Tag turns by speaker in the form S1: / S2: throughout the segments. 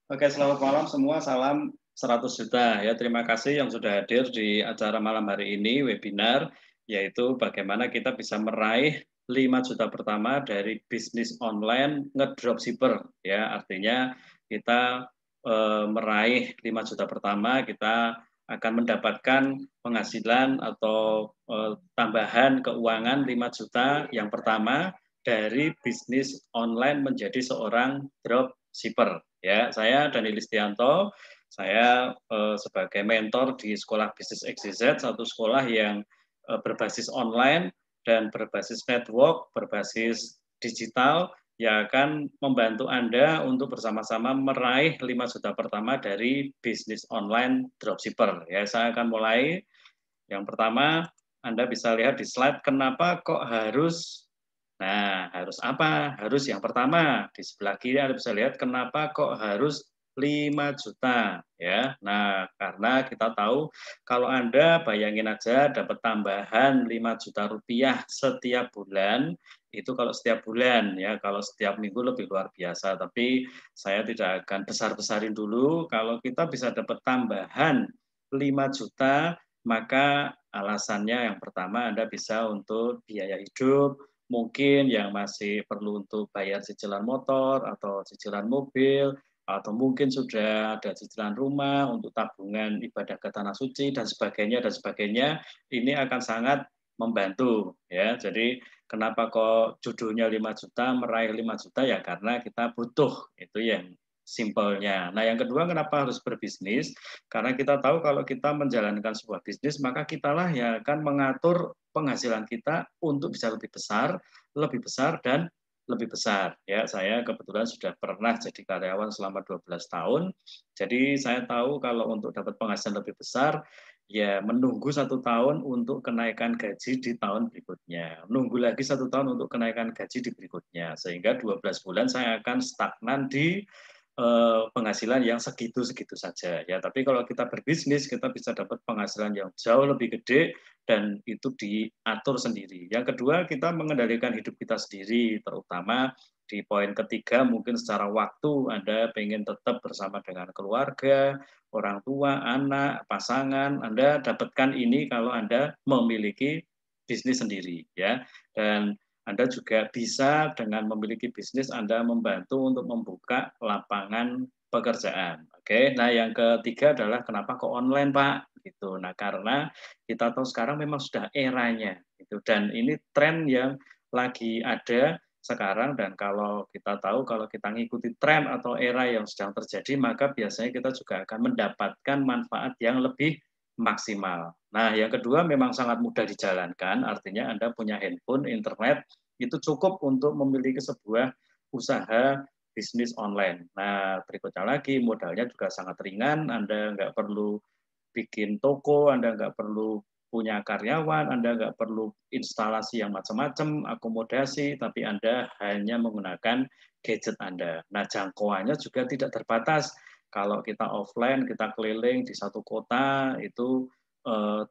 S1: Oke, selamat malam semua. Salam 100 juta ya. Terima kasih yang sudah hadir di acara malam hari ini webinar, yaitu bagaimana kita bisa meraih 5 juta pertama dari bisnis online ngedropshipper ya. Artinya kita meraih 5 juta pertama, kita akan mendapatkan penghasilan atau tambahan keuangan 5 juta yang pertama dari bisnis online menjadi seorang dropshipper. Ya, saya Dani Listianto, saya sebagai mentor di Sekolah Bisnis XYZ, satu sekolah yang berbasis online dan berbasis network, berbasis digital, yang akan membantu Anda untuk bersama-sama meraih 5 juta pertama dari bisnis online dropshipper. Ya, saya akan mulai. Yang pertama, Anda bisa lihat di slide kenapa kok harus. Nah, harus apa? Harus yang pertama, di sebelah kiri Anda bisa lihat kenapa kok harus 5 juta ya. Nah, karena kita tahu kalau Anda bayangin aja dapat tambahan 5 juta rupiah setiap bulan, itu kalau setiap bulan ya, kalau setiap minggu lebih luar biasa. Tapi saya tidak akan besar-besarin dulu, kalau kita bisa dapat tambahan 5 juta, maka alasannya yang pertama Anda bisa untuk biaya hidup, mungkin yang masih perlu untuk bayar cicilan motor atau cicilan mobil, atau mungkin sudah ada cicilan rumah untuk tabungan ibadah ke tanah suci dan sebagainya dan sebagainya. Ini akan sangat membantu ya. Jadi kenapa kok judulnya 5 juta, meraih 5 juta ya karena kita butuh. Itu yang simpelnya. Nah, yang kedua kenapa harus berbisnis? Karena kita tahu kalau kita menjalankan sebuah bisnis, maka kitalah yang akan mengatur penghasilan kita untuk bisa lebih besar dan lebih besar. Ya, saya kebetulan sudah pernah jadi karyawan selama 12 tahun. Jadi saya tahu kalau untuk dapat penghasilan lebih besar, ya menunggu 1 tahun untuk kenaikan gaji di tahun berikutnya. Menunggu lagi 1 tahun untuk kenaikan gaji di berikutnya. Sehingga 12 bulan saya akan stagnan di penghasilan yang segitu-segitu saja ya. Tapi kalau kita berbisnis, kita bisa dapat penghasilan yang jauh lebih gede dan itu diatur sendiri. Yang kedua, kita mengendalikan hidup kita sendiri, terutama di poin ketiga mungkin secara waktu Anda pengen tetap bersama dengan keluarga, orang tua, anak, pasangan, Anda dapatkan ini kalau Anda memiliki bisnis sendiri ya. Dan anda juga bisa dengan memiliki bisnis Anda membantu untuk membuka lapangan pekerjaan. Oke, nah yang ketiga adalah kenapa kok online Pak? Gitu. Nah karena kita tahu sekarang memang sudah eranya, gitu. Dan ini tren yang lagi ada sekarang dan kalau kita tahu kalau kita mengikuti tren atau era yang sedang terjadi maka biasanya kita juga akan mendapatkan manfaat yang lebih maksimal. Nah, yang kedua memang sangat mudah dijalankan, artinya Anda punya handphone, internet, itu cukup untuk memiliki sebuah usaha bisnis online. Nah, berikutnya lagi modalnya juga sangat ringan, Anda nggak perlu bikin toko, Anda nggak perlu punya karyawan, Anda nggak perlu instalasi yang macam-macam, akomodasi, tapi Anda hanya menggunakan gadget Anda. Nah, jangkauannya juga tidak terbatas. Kalau kita offline, kita keliling di satu kota, itu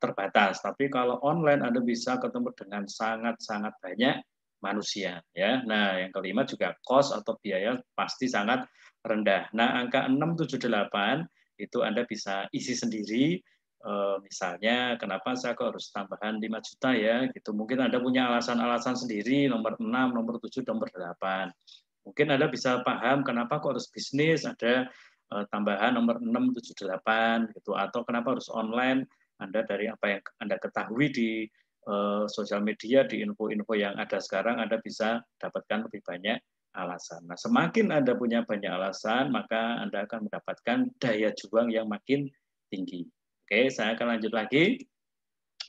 S1: terbatas. Tapi kalau online, Anda bisa ketemu dengan sangat-sangat banyak manusia. Ya. Nah, yang kelima juga cost atau biaya pasti sangat rendah. Nah, angka 678 itu Anda bisa isi sendiri. Misalnya, kenapa saya kok harus tambahan 5 juta ya? Gitu. Mungkin Anda punya alasan-alasan sendiri, nomor 6, nomor 7, nomor 8. Mungkin Anda bisa paham kenapa kok harus bisnis, ada tambahan nomor 6, 7, 8, gitu. Atau kenapa harus online, Anda dari apa yang Anda ketahui di sosial media, di info-info yang ada sekarang, Anda bisa dapatkan lebih banyak alasan. Nah, semakin Anda punya banyak alasan, maka Anda akan mendapatkan daya juang yang makin tinggi. Oke, saya akan lanjut lagi.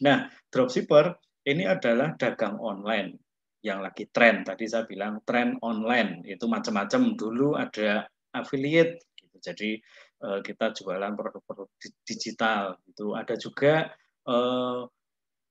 S1: Nah, dropshipper ini adalah dagang online yang lagi tren. Tadi saya bilang tren online itu macam-macam. Dulu ada affiliate, gitu. Jadi kita jualan produk-produk digital. Itu ada juga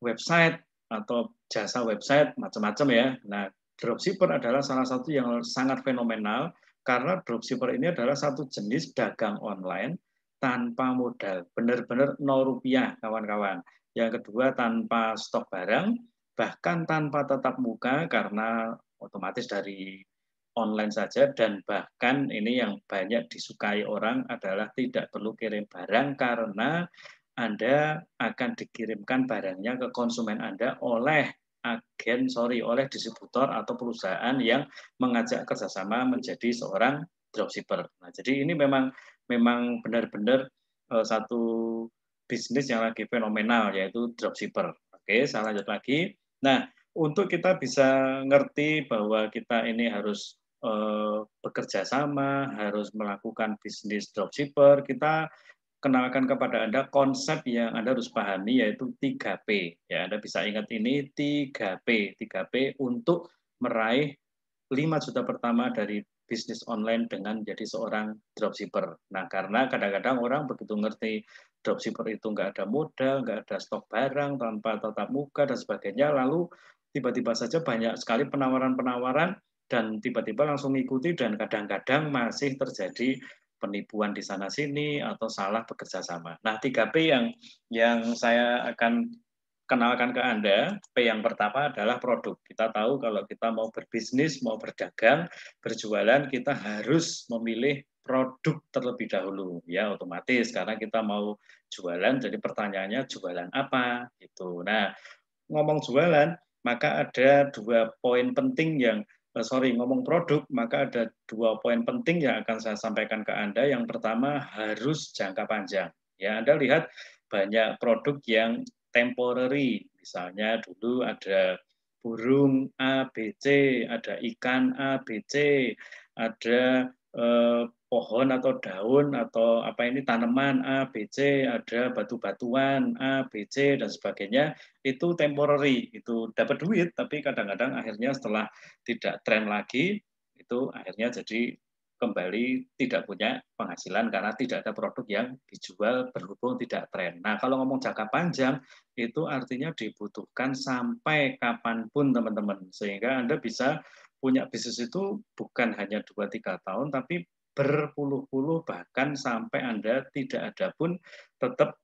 S1: website atau jasa website macam-macam ya. Nah, dropshipper adalah salah satu yang sangat fenomenal karena dropshipper ini adalah satu jenis dagang online tanpa modal, benar-benar 0 rupiah kawan-kawan. Yang kedua tanpa stok barang, bahkan tanpa tatap muka karena otomatis dari online saja, dan bahkan ini yang banyak disukai orang adalah tidak perlu kirim barang karena Anda akan dikirimkan barangnya ke konsumen Anda oleh oleh distributor atau perusahaan yang mengajak kerjasama menjadi seorang dropshipper. Nah, jadi ini memang memang benar-benar satu bisnis yang lagi fenomenal, yaitu dropshipper. Oke, saya lanjut lagi. Nah, untuk kita bisa ngerti bahwa kita ini harus bekerja sama, harus melakukan bisnis dropshipper, kita kenalkan kepada Anda konsep yang Anda harus pahami, yaitu 3P. Ya, Anda bisa ingat ini 3P. 3P untuk meraih 5 juta pertama dari bisnis online dengan jadi seorang dropshipper. Nah, karena kadang-kadang orang begitu ngerti dropshipper itu nggak ada modal, nggak ada stok barang, tanpa tatap muka, dan sebagainya, lalu tiba-tiba saja banyak sekali penawaran-penawaran, dan tiba-tiba langsung mengikuti, dan kadang-kadang masih terjadi penipuan di sana-sini atau salah bekerja sama. Nah, 3P yang saya akan kenalkan ke Anda, P yang pertama adalah produk. Kita tahu kalau kita mau berbisnis, mau berdagang, berjualan, kita harus memilih produk terlebih dahulu. Ya, otomatis karena kita mau jualan, jadi pertanyaannya jualan apa gitu. Nah, ngomong jualan, maka ada 2 poin penting ngomong produk, maka ada 2 poin penting yang akan saya sampaikan ke Anda. Yang pertama, harus jangka panjang. Ya, Anda lihat banyak produk yang temporary. Misalnya dulu ada burung A, B, C, ada ikan A, B, C, ada pohon atau daun atau apa ini tanaman A, B, C, ada batu-batuan A, B, C, dan sebagainya. Itu temporary, itu dapat duit, tapi kadang-kadang akhirnya setelah tidak tren lagi, itu akhirnya jadi kembali tidak punya penghasilan karena tidak ada produk yang dijual berhubung tidak tren. Nah, kalau ngomong jangka panjang, itu artinya dibutuhkan sampai kapanpun teman-teman. Sehingga Anda bisa punya bisnis itu bukan hanya 2-3 tahun, tapi berpuluh-puluh, bahkan sampai Anda tidak ada pun tetap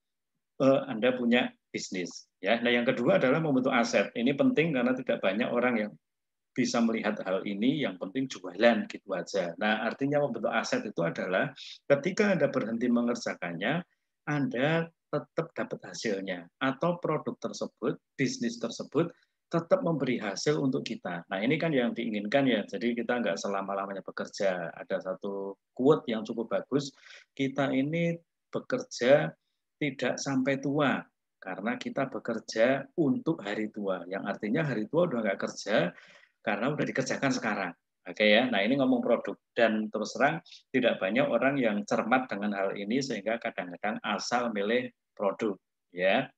S1: Anda punya bisnis. Ya. Nah, yang kedua adalah membentuk aset. Ini penting karena tidak banyak orang yang bisa melihat hal ini, yang penting jualan gitu aja. Nah, artinya membentuk aset itu adalah ketika Anda berhenti mengerjakannya, Anda tetap dapat hasilnya. Atau produk tersebut, bisnis tersebut, tetap memberi hasil untuk kita. Nah, ini kan yang diinginkan ya. Jadi kita nggak selama-lamanya bekerja. Ada satu quote yang cukup bagus, kita ini bekerja tidak sampai tua, karena kita bekerja untuk hari tua. Yang artinya hari tua udah nggak kerja, karena udah dikerjakan sekarang. Oke ya, nah ini ngomong produk, dan terus terang tidak banyak orang yang cermat dengan hal ini sehingga kadang-kadang asal milih produk. Ya,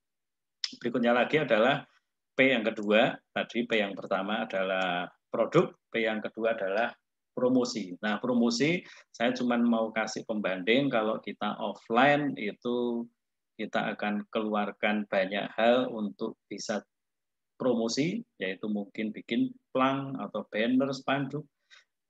S1: berikutnya lagi adalah P yang kedua. Tadi P yang pertama adalah produk, P yang kedua adalah promosi. Nah, promosi saya cuma mau kasih pembanding, kalau kita offline itu kita akan keluarkan banyak hal untuk bisa promosi, yaitu mungkin bikin plang atau banner, spanduk,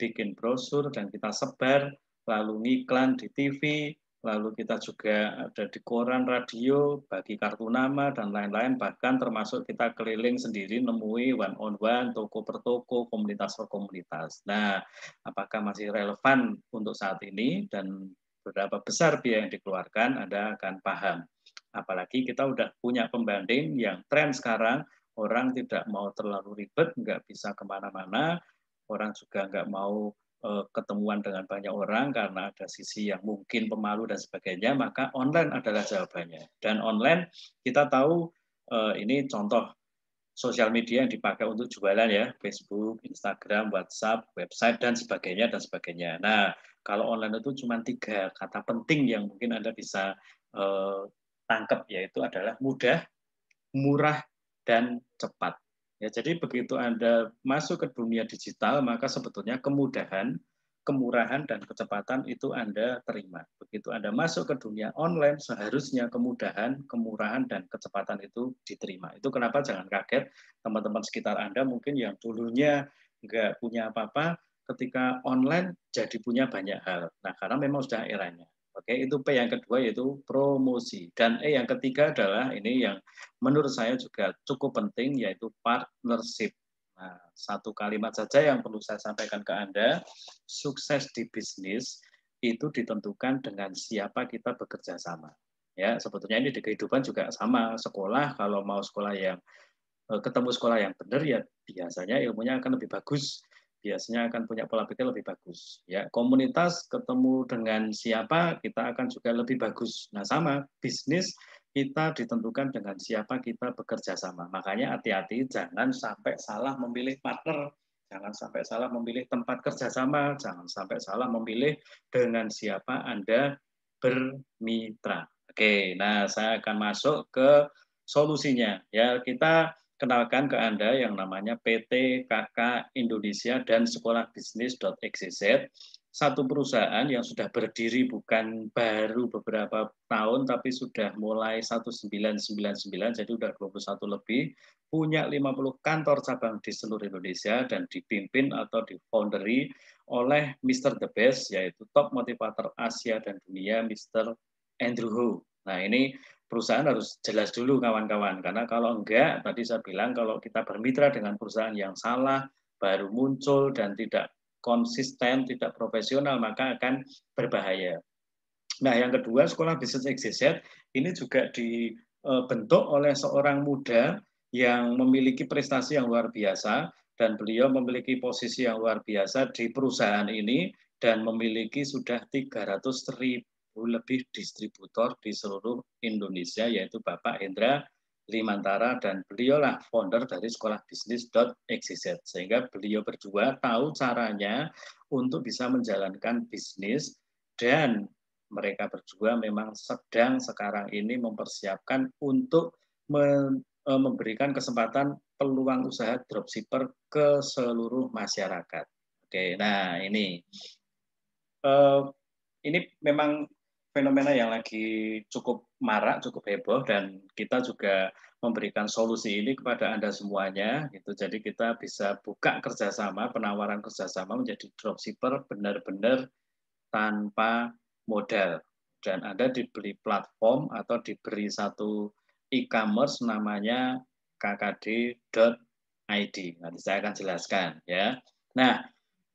S1: bikin brosur, dan kita sebar, lalu ngiklan di TV, lalu kita juga ada di koran, radio, bagi kartu nama, dan lain-lain, bahkan termasuk kita keliling sendiri, nemui one on one, toko per toko, komunitas per komunitas. Nah, apakah masih relevan untuk saat ini, dan berapa besar biaya yang dikeluarkan, Anda akan paham. Apalagi kita udah punya pembanding yang tren sekarang, orang tidak mau terlalu ribet, nggak bisa kemana-mana, orang juga nggak mau ketemuan dengan banyak orang karena ada sisi yang mungkin pemalu dan sebagainya, maka online adalah jawabannya. Dan online kita tahu ini contoh sosial media yang dipakai untuk jualan ya, Facebook, Instagram, WhatsApp, website, dan sebagainya, dan sebagainya. Nah, kalau online itu cuma 3 kata penting yang mungkin Anda bisa tangkap, yaitu adalah mudah, murah, dan cepat. Ya, jadi begitu Anda masuk ke dunia digital, maka sebetulnya kemudahan, kemurahan, dan kecepatan itu Anda terima. Begitu Anda masuk ke dunia online, seharusnya kemudahan, kemurahan, dan kecepatan itu diterima. Itu kenapa jangan kaget teman-teman sekitar Anda mungkin yang dulunya nggak punya apa-apa, ketika online jadi punya banyak hal. Nah, karena memang sudah eranya. Oke, itu P yang kedua, yaitu promosi. Dan E yang ketiga adalah ini yang menurut saya juga cukup penting, yaitu partnership. Nah, satu kalimat saja yang perlu saya sampaikan ke Anda, sukses di bisnis itu ditentukan dengan siapa kita bekerja sama. Ya, sebetulnya ini di kehidupan juga sama. Sekolah kalau mau sekolah yang ketemu sekolah yang benar ya biasanya ilmunya akan lebih bagus, biasanya akan punya pola pikir lebih bagus. Ya, komunitas ketemu dengan siapa kita akan juga lebih bagus. Nah, sama bisnis kita ditentukan dengan siapa kita bekerja sama. Makanya hati-hati jangan sampai salah memilih partner, jangan sampai salah memilih tempat kerjasama, jangan sampai salah memilih dengan siapa Anda bermitra. Oke, nah saya akan masuk ke solusinya. Ya, kita kenalkan ke Anda yang namanya PT KK Indonesia dan Sekolah Bisnis.xyz, satu perusahaan yang sudah berdiri bukan baru beberapa tahun, tapi sudah mulai 1999, jadi sudah 21 lebih, punya 50 kantor cabang di seluruh Indonesia dan dipimpin atau difounderi oleh Mr. The Best, yaitu top motivator Asia dan dunia, Mr. Andrew Ho. Nah, ini perusahaan harus jelas dulu kawan-kawan, karena kalau enggak, tadi saya bilang kalau kita bermitra dengan perusahaan yang salah, baru muncul dan tidak konsisten, tidak profesional, maka akan berbahaya. Nah, yang kedua, Sekolah Bisnis XYZ ini juga dibentuk oleh seorang muda yang memiliki prestasi yang luar biasa, dan beliau memiliki posisi yang luar biasa di perusahaan ini, dan memiliki sudah 300.000 lebih distributor di seluruh Indonesia, yaitu Bapak Hendra Limantara, dan beliaulah founder dari Sekolah Bisnis.xyz. Sehingga beliau berdua tahu caranya untuk bisa menjalankan bisnis, dan mereka berdua memang sedang sekarang ini mempersiapkan untuk memberikan kesempatan peluang usaha dropshipper ke seluruh masyarakat. Oke, nah ini memang fenomena yang lagi cukup marak, cukup heboh, dan kita juga memberikan solusi ini kepada Anda semuanya. Gitu. Jadi kita bisa buka kerjasama, penawaran kerjasama menjadi dropshipper benar-benar tanpa modal. Dan Anda diberi platform atau diberi satu e-commerce namanya kkd.id. Nanti saya akan jelaskan ya. Nah,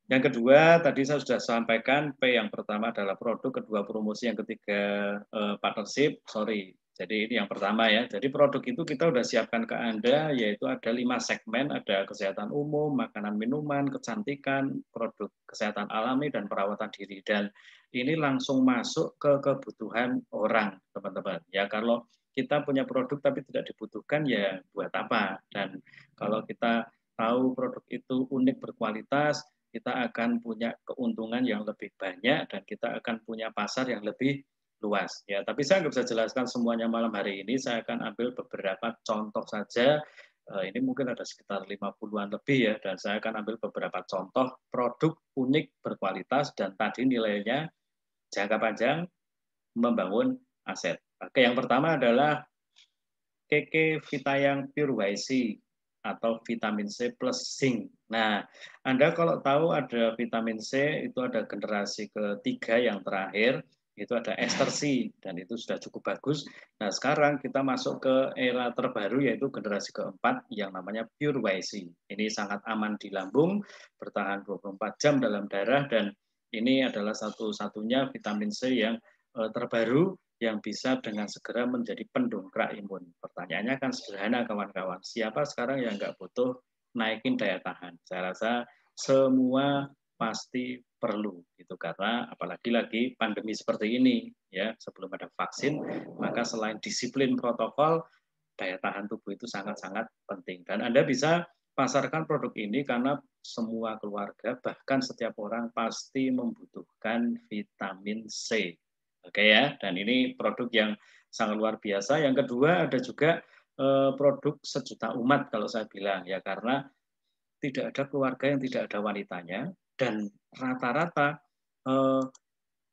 S1: yang kedua, tadi saya sudah sampaikan, P yang pertama adalah produk, kedua promosi, yang ketiga partnership. Sorry, jadi ini yang pertama ya. Jadi produk itu kita sudah siapkan ke Anda, yaitu ada 5 segmen, ada kesehatan umum, makanan minuman, kecantikan, produk kesehatan alami, dan perawatan diri. Dan ini langsung masuk ke kebutuhan orang, teman-teman. Ya, kalau kita punya produk tapi tidak dibutuhkan, ya buat apa? Dan kalau kita tahu produk itu unik, berkualitas, kita akan punya keuntungan yang lebih banyak dan kita akan punya pasar yang lebih luas. Ya, tapi saya nggak bisa jelaskan semuanya malam hari ini. Saya akan ambil beberapa contoh saja. Ini mungkin ada sekitar 50-an lebih ya, dan saya akan ambil beberapa contoh produk unik, berkualitas, dan tadi nilainya jangka panjang, membangun aset. Oke, yang pertama adalah Keke Vitayang Pure YC atau vitamin C plus zinc. Nah, Anda kalau tahu ada vitamin C, itu ada generasi ketiga yang terakhir, itu ada ester C, dan itu sudah cukup bagus. Nah, sekarang kita masuk ke era terbaru, yaitu generasi keempat yang namanya Pure YC. Ini sangat aman di lambung, bertahan 24 jam dalam darah, dan ini adalah satu-satunya vitamin C yang terbaru yang bisa dengan segera menjadi pendongkrak imun. Pertanyaannya kan sederhana kawan-kawan, siapa sekarang yang nggak butuh naikin daya tahan? Saya rasa semua pasti perlu gitu, karena apalagi lagi pandemi seperti ini ya, sebelum ada vaksin, maka selain disiplin protokol, daya tahan tubuh itu sangat-sangat penting. Dan Anda bisa pasarkan produk ini karena semua keluarga, bahkan setiap orang pasti membutuhkan vitamin C. Oke ya, dan ini produk yang sangat luar biasa. Yang kedua ada juga produk sejuta umat kalau saya bilang ya, karena tidak ada keluarga yang tidak ada wanitanya, dan rata-rata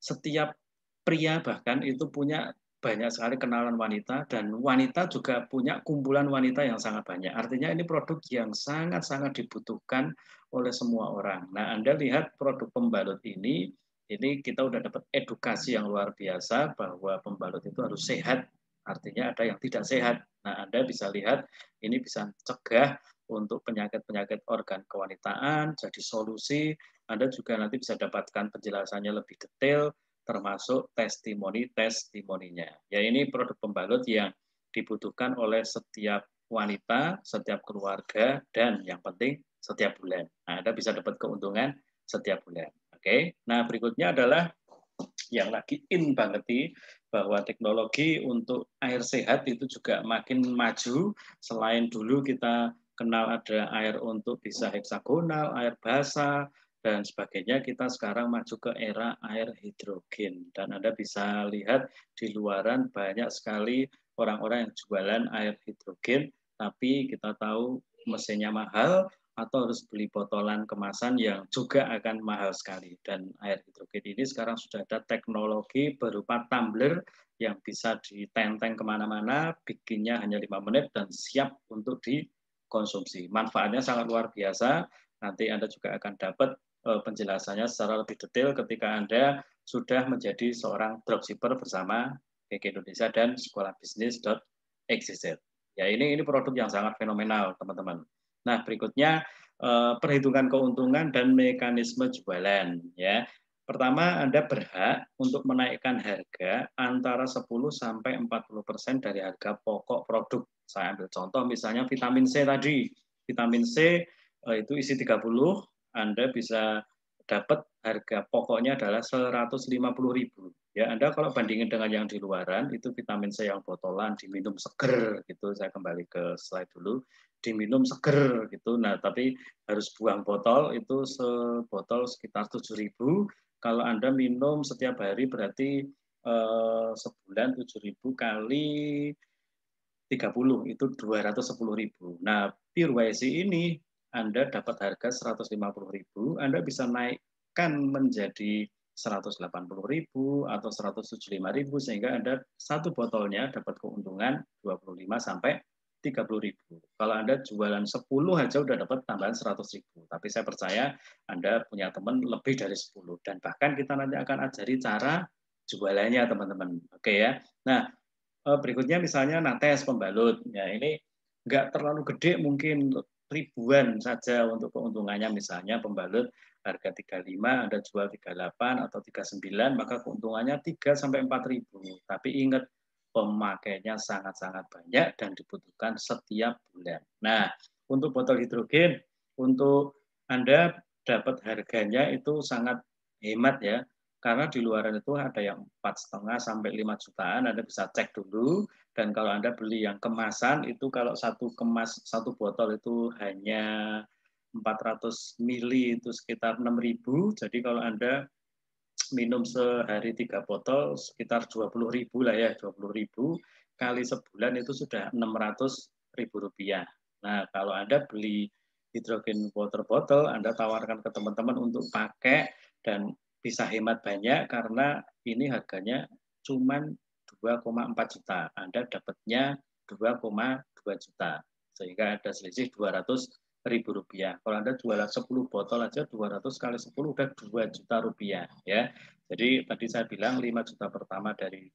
S1: setiap pria bahkan itu punya banyak sekali kenalan wanita, dan wanita juga punya kumpulan wanita yang sangat banyak. Artinya ini produk yang sangat-sangat dibutuhkan oleh semua orang. Nah, Anda lihat produk pembalut ini kita udah dapat edukasi yang luar biasa bahwa pembalut itu harus sehat. Artinya ada yang tidak sehat. Nah, Anda bisa lihat ini bisa cegah untuk penyakit-penyakit organ kewanitaan, jadi solusi. Anda juga nanti bisa dapatkan penjelasannya lebih detail, termasuk testimoni-testimoninya. Ya, ini produk pembalut yang dibutuhkan oleh setiap wanita, setiap keluarga, dan yang penting setiap bulan. Nah, Anda bisa dapat keuntungan setiap bulan. Oke, nah berikutnya adalah yang lagi in banget nih, bahwa teknologi untuk air sehat itu juga makin maju. Selain dulu kita kenal ada air untuk bisa heksagonal, air basah, dan sebagainya, kita sekarang maju ke era air hidrogen. Dan Anda bisa lihat di luaran banyak sekali orang-orang yang jualan air hidrogen, tapi kita tahu mesinnya mahal, atau harus beli botolan kemasan yang juga akan mahal sekali. Dan air hidrogen ini sekarang sudah ada teknologi berupa tumbler yang bisa ditenteng kemana-mana, bikinnya hanya 5 menit dan siap untuk dikonsumsi. Manfaatnya sangat luar biasa. Nanti Anda juga akan dapat penjelasannya secara lebih detail ketika Anda sudah menjadi seorang dropshipper bersama BK Indonesia dan Sekolah Bisnis.xyz. Ya, ini produk yang sangat fenomenal, teman-teman. Nah, berikutnya perhitungan keuntungan dan mekanisme jualan. Ya, pertama, Anda berhak untuk menaikkan harga antara 10 sampai 40% dari harga pokok produk. Saya ambil contoh misalnya vitamin C tadi. Vitamin C itu isi 30, Anda bisa dapat harga pokoknya adalah 150.000. Ya, Anda kalau bandingin dengan yang di luaran, itu vitamin C yang botolan diminum seger gitu. Saya kembali ke slide dulu, diminum seger gitu. Nah, tapi harus buang botol, itu sebotol sekitar 7.000. Kalau Anda minum setiap hari berarti sebulan 7.000 kali 30 itu 210.000. Nah, Pure YC ini Anda dapat harga 150.000, Anda bisa naikkan menjadi 180.000 atau 175.000 sehingga Anda satu botolnya dapat keuntungan 25 sampai 30.000. Kalau Anda jualan 10 aja udah dapat tambahan 100.000. Tapi saya percaya Anda punya teman lebih dari 10 dan bahkan kita nanti akan ajari cara jualannya, teman-teman. Oke ya. Nah, berikutnya misalnya nates pembalut. Ya, ini nggak terlalu gede, mungkin ribuan saja untuk keuntungannya. Misalnya pembalut harga 35, Anda jual 38 atau 39, maka keuntungannya 3 sampai 4 ribu. Tapi ingat, pemakainya sangat-sangat banyak dan dibutuhkan setiap bulan. Nah, untuk botol hidrogen, untuk Anda dapat harganya itu sangat hemat ya, karena di luaran itu ada yang 4,5 sampai 5 jutaan, Anda bisa cek dulu. Dan kalau Anda beli yang kemasan, itu kalau satu botol itu hanya 400 mili itu sekitar 6.000. Jadi kalau Anda minum sehari 3 botol sekitar 20.000 lah ya, 20.000 kali sebulan itu sudah 600.000 rupiah. Nah, kalau Anda beli hidrogen water bottle, Anda tawarkan ke teman-teman untuk pakai dan bisa hemat banyak karena ini harganya cuma 2,4 juta. Anda dapatnya 2,2 juta. Sehingga ada selisih 200.000 rupiah. Kalau Anda jualan 10 botol aja 200 kali 10 udah 2 juta rupiah ya. Jadi tadi saya bilang 5 juta pertama dari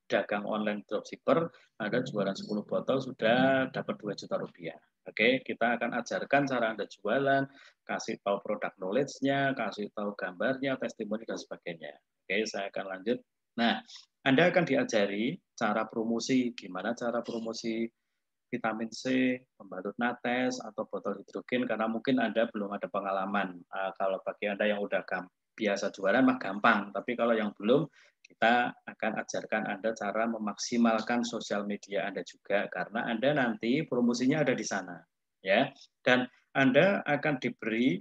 S1: dagang online dropshipper, Anda jualan 10 botol sudah dapat 2 juta rupiah. Oke, kita akan ajarkan cara Anda jualan, kasih tahu produk knowledge-nya, kasih tahu gambarnya, testimoni, dan sebagainya. Oke, saya akan lanjut. Nah, Anda akan diajari cara promosi, gimana cara promosi vitamin C, pembalut nates, atau botol hidrogen, karena mungkin Anda belum ada pengalaman. Kalau bagi Anda yang udah biasa jualan mah gampang, tapi kalau yang belum, kita akan ajarkan Anda cara memaksimalkan sosial media Anda juga, karena Anda nanti promosinya ada di sana. Ya, dan Anda akan diberi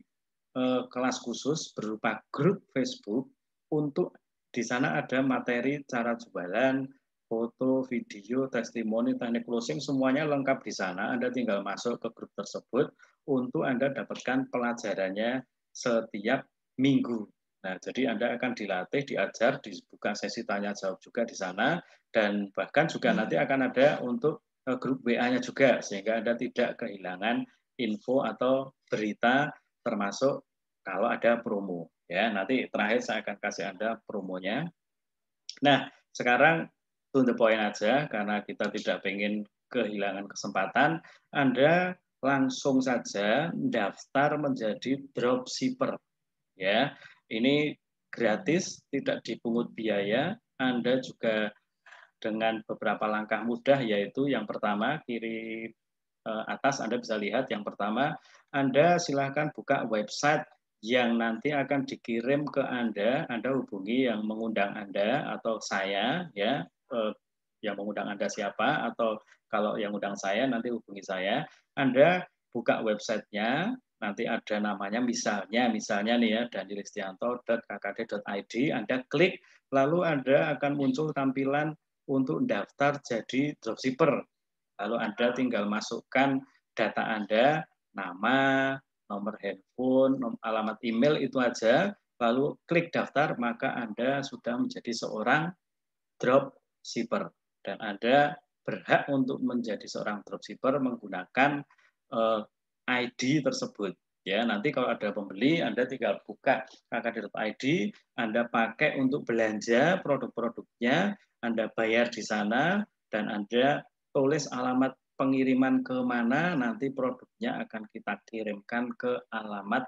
S1: kelas khusus berupa grup Facebook untuk di sana ada materi cara jualan, foto, video, testimoni, teknik closing, semuanya lengkap di sana. Anda tinggal masuk ke grup tersebut untuk Anda dapatkan pelajarannya setiap minggu. Nah, jadi Anda akan dilatih, diajar, dibuka sesi tanya jawab juga di sana, dan bahkan juga nanti akan ada untuk grup WA-nya juga, sehingga Anda tidak kehilangan info atau berita termasuk kalau ada promo. Ya, nanti terakhir saya akan kasih Anda promonya. Nah, sekarang to the point aja, karena kita tidak pengen kehilangan kesempatan. Anda langsung saja daftar menjadi dropshipper. Ya, ini gratis, tidak dipungut biaya. Anda juga dengan beberapa langkah mudah, yaitu yang pertama kiri atas Anda bisa lihat yang pertama, Anda silakan buka website yang nanti akan dikirim ke Anda hubungi yang mengundang Anda atau saya ya, yang mengundang Anda siapa atau kalau yang undang saya nanti hubungi saya. Anda buka websitenya, nanti ada namanya misalnya nih ya danielistianto.kkd.id, Anda klik lalu Anda akan muncul tampilan untuk daftar jadi dropshipper. Lalu Anda tinggal masukkan data Anda, nama, nomor handphone, alamat email itu aja, lalu klik daftar, maka Anda sudah menjadi seorang dropshipper. Dan Anda berhak untuk menjadi seorang dropshipper menggunakan ID tersebut. Ya, nanti kalau ada pembeli, Anda tinggal buka kkd.id, Anda pakai untuk belanja produk-produknya, Anda bayar di sana, dan Anda tulis alamat pengiriman ke mana, nanti produknya akan kita kirimkan ke alamat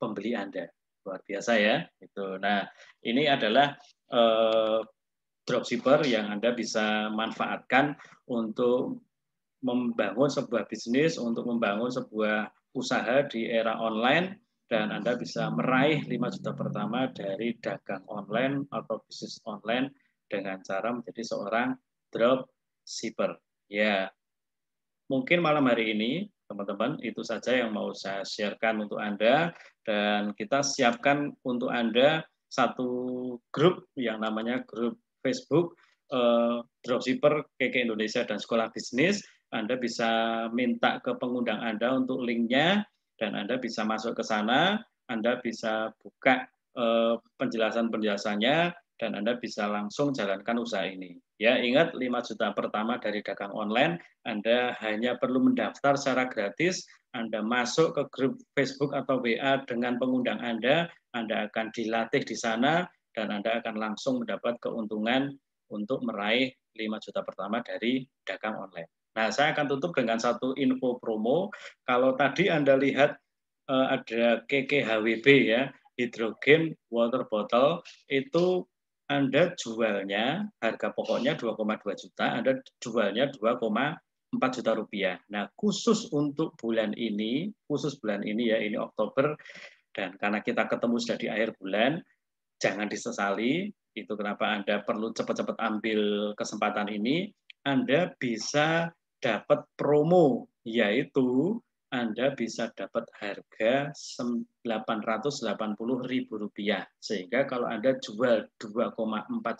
S1: pembeli Anda. Luar biasa ya. Itu. Nah, ini adalah dropshipper yang Anda bisa manfaatkan untuk membangun sebuah bisnis, untuk membangun sebuah usaha di era online, dan Anda bisa meraih 5 juta pertama dari dagang online atau bisnis online dengan cara menjadi seorang dropshipper. Ya, mungkin malam hari ini, teman-teman, itu saja yang mau saya sharekan untuk Anda, dan kita siapkan untuk Anda satu grup yang namanya grup Facebook Dropshipper KK Indonesia dan Sekolah Bisnis. Anda bisa minta ke pengundang Anda untuk linknya, dan Anda bisa masuk ke sana, Anda bisa buka penjelasan-penjelasannya, dan Anda bisa langsung jalankan usaha ini. Ya, ingat 5 juta pertama dari dagang online, Anda hanya perlu mendaftar secara gratis, Anda masuk ke grup Facebook atau WA dengan pengundang Anda akan dilatih di sana, dan Anda akan langsung mendapat keuntungan untuk meraih 5 juta pertama dari dagang online. Nah, saya akan tutup dengan satu info promo. Kalau tadi Anda lihat ada KKHWB ya, hidrogen water bottle, itu Anda jualnya, harga pokoknya 2,2 juta, Anda jualnya 2,4 juta rupiah. Nah, khusus bulan ini ya, ini Oktober, dan karena kita ketemu sudah di akhir bulan, jangan disesali, itu kenapa Anda perlu cepat-cepat ambil kesempatan ini. Anda bisa dapat promo, yaitu Anda bisa dapat harga Rp880.000. Sehingga kalau Anda jual 2,4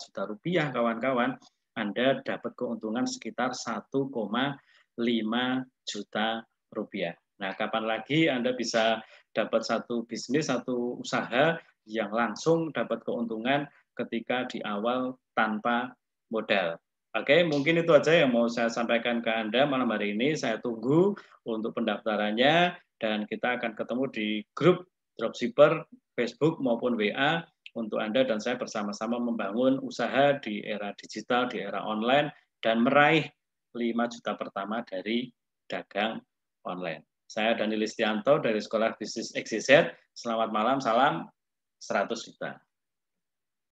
S1: juta rupiah, kawan-kawan, Anda dapat keuntungan sekitar 1,5 juta rupiah. Nah, kapan lagi Anda bisa dapat satu bisnis, satu usaha yang langsung dapat keuntungan ketika di awal tanpa modal. Oke, mungkin itu aja yang mau saya sampaikan ke Anda malam hari ini. Saya tunggu untuk pendaftarannya, dan kita akan ketemu di grup dropshipper Facebook maupun WA untuk Anda dan saya bersama-sama membangun usaha di era digital, di era online, dan meraih 5 juta pertama dari dagang online. Saya Daniel Listianto dari Sekolah Bisnis XYZ. Selamat malam, salam 100 juta.